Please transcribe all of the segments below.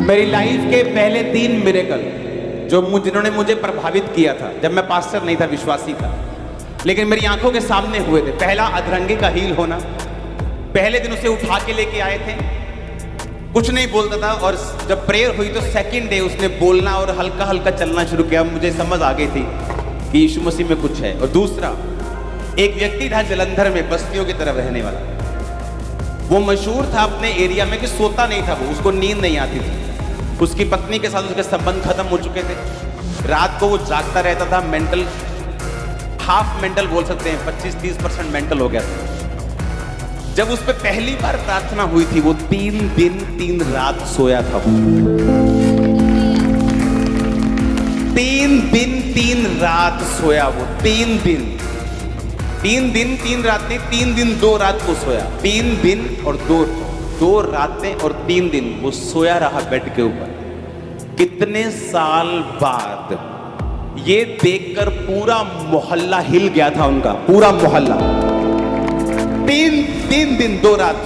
मेरी लाइफ के पहले 3 मिरेकल जिन्होंने मुझे प्रभावित किया था, जब मैं पास्टर नहीं था, विश्वासी था, लेकिन मेरी आंखों के सामने हुए थे। पहला, अधरंगे का हील होना। पहले दिन उसे उठा के लेके आए थे, कुछ नहीं बोलता था, और जब प्रेयर हुई तो सेकंड डे उसने बोलना और हल्का हल्का चलना शुरू किया। मुझे समझ आ गई थी कि यीशु मसीह में कुछ है। और दूसरा, एक व्यक्ति था जलंधर में, बस्तियों की तरफ रहने वाला। वो मशहूर था अपने एरिया में कि सोता नहीं था, वो उसको नींद नहीं आती थी। उसकी पत्नी के साथ उसके संबंध खत्म हो चुके थे। रात को वो जागता रहता था, मेंटल, हाफ मेंटल बोल सकते हैं, 25-30% मेंटल हो गया था। जब उस पर पहली बार प्रार्थना हुई थी, वो 3 दिन 3 रात सोया था। 3 दिन 3 रात सोया वो। 3 दिन 3 रात नहीं, 3 दिन 2 रात को सोया। 3 दिन और 2 रातें और 3 दिन वो सोया रहा बेड के ऊपर। कितने साल बाद ये देखकर पूरा मोहल्ला हिल गया था, उनका पूरा मोहल्ला। 3 दिन 2 रात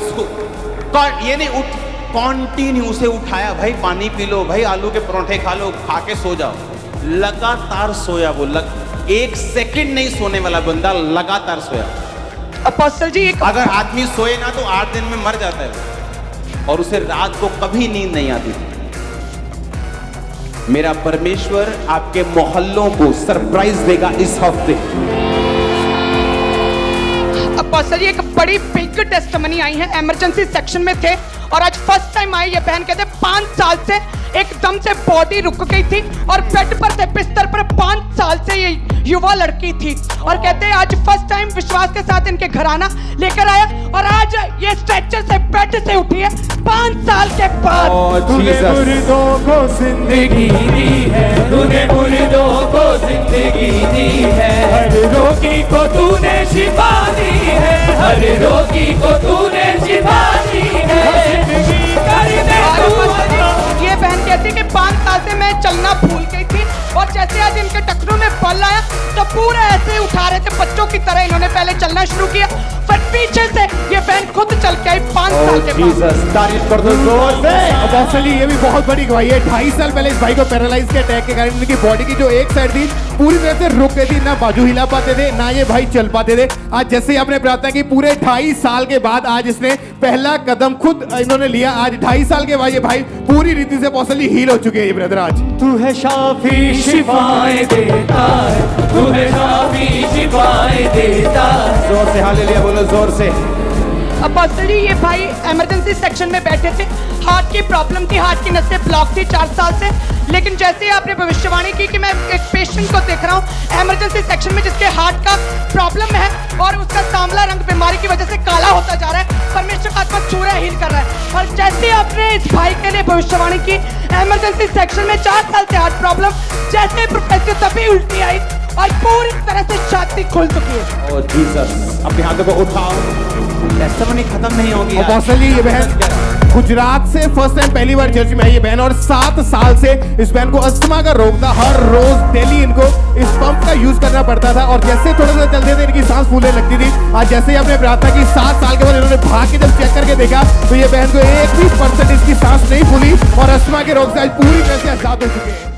ये नहीं उठ, कॉन्टिन्यू उसे उठाया, भाई पानी पी लो, भाई आलू के परोठे खा लो, खा के सो जाओ। लगातार सोया वो, 1 सेकंड नहीं सोने वाला बंदा, लगातार सोया। अपोस्टल जी, अगर आदमी सोए ना तो 8 दिन में मर जाता है, और उसे रात को कभी नींद नहीं आती थी। मेरा परमेश्वर आपके मोहल्लों को सरप्राइज देगा इस हफ्ते। अपोस्टल जी, एक बड़ी बिग टेस्टिमनी आई है। इमरजेंसी सेक्शन में थे और आज फर्स्ट टाइम आई। ये बहन कहते 5 साल से एकदम से बॉडी रुक गई थी और बेड पर से, बिस्तर पर 5 साल से ये युवा लड़की थी, और कहते हैं आज फर्स्ट टाइम विश्वास के साथ इनके घराना लेकर आया, और आज ये स्ट्रेचर से, बेड से उठी है 5 साल के बाद। तूने मुर्दों को जिंदगी दी है, तूने मुर्दों को जिंदगी दी है, हर रोगी को तूने शिफा दी है, हर रोगी को तूने शिफा दी है। ये बहन कहती कि 5 साल से मैं चलना भूल गई थी, और जैसे आज इनके टखनों में बल आया तो पूरा ऐसे उठा रहे थे बच्चों की तरह। इन्होंने पहले चलना शुरू किया, फिर पीछे से ये बहन खुद चल के आई 5 साल के बाद। तारीफ कर दो जोर से। अपोस्टल जी, ये भी बहुत बड़ी गवाही है। 2.5 साल पहले इस भाई को पैरालाइज के अटैक के कारण उनकी बॉडी की जो एक साइड थी पूरी तरह से रुक गई थी, ना बाजू हिला पाते थे, ना ये भाई चल पाते थे। आज जैसे ही आपने प्रार्थना की, पूरे 2.5 साल के बाद आज इसने पहला कदम खुद इन्होंने लिया। आज 2.5 साल के बाद ये भाई पूरी रीति से अपोस्टल जी हील हो चुके हैं। ये ब्रदर, आज तू है शाफी शिफाएं देता है, तू है शाफी शिफाएं देता है। जोर से हालेलुया बोलो, जोर से। अपोस्टल जी, ये भाई इमरजेंसी सेक्शन में बैठे थे। हार्ट की प्रॉब्लम थी, हार्ट की नसें ब्लॉक थी 4 साल से। लेकिन जैसे ही आपने भविष्यवाणी की कि मैं एक पेशेंट को देख रहा हूँ इमरजेंसी सेक्शन में जिसके हार्ट का प्रॉब्लम है और उसका सांवला रंग बीमारी की वजह से काला होता जा रहा है, परमेश्वर का आत्मा छू रहा है, हील कर रहा है। और जैसे ही आपने इस भाई के लिए भविष्यवाणी की, इमरजेंसी सेक्शन में 4 साल से हार्ट प्रॉब्लम, जैसे प्रोफेसर तभी उल्टी आई और पूरी तरह से छाती खुल चुकी है। ओह जीसस, अपने हाथों को उठाओ, टेस्टिमनी खत्म नहीं होगी। अपोस्टल जी, ये बहन गुजरात से फर्स्ट टाइम पहली बार चर्च में आई ये बहन, और 7 साल से इस बहन को अस्थमा का रोग था। हर रोज डेली इनको इस पंप का यूज करना पड़ता था, और जैसे थोड़ा सा चलते थे इनकी सांस फूलने लगती थी। आज जैसे ही आपने प्रार्थना की, 7 साल के बाद इन्होंने भाग के जब चेक करके देखा तो ये बहन को 1 भी % इसकी सांस नहीं फूली, और अस्थमा के रोग से आज पूरी तरह से आजाद हो चुके हैं।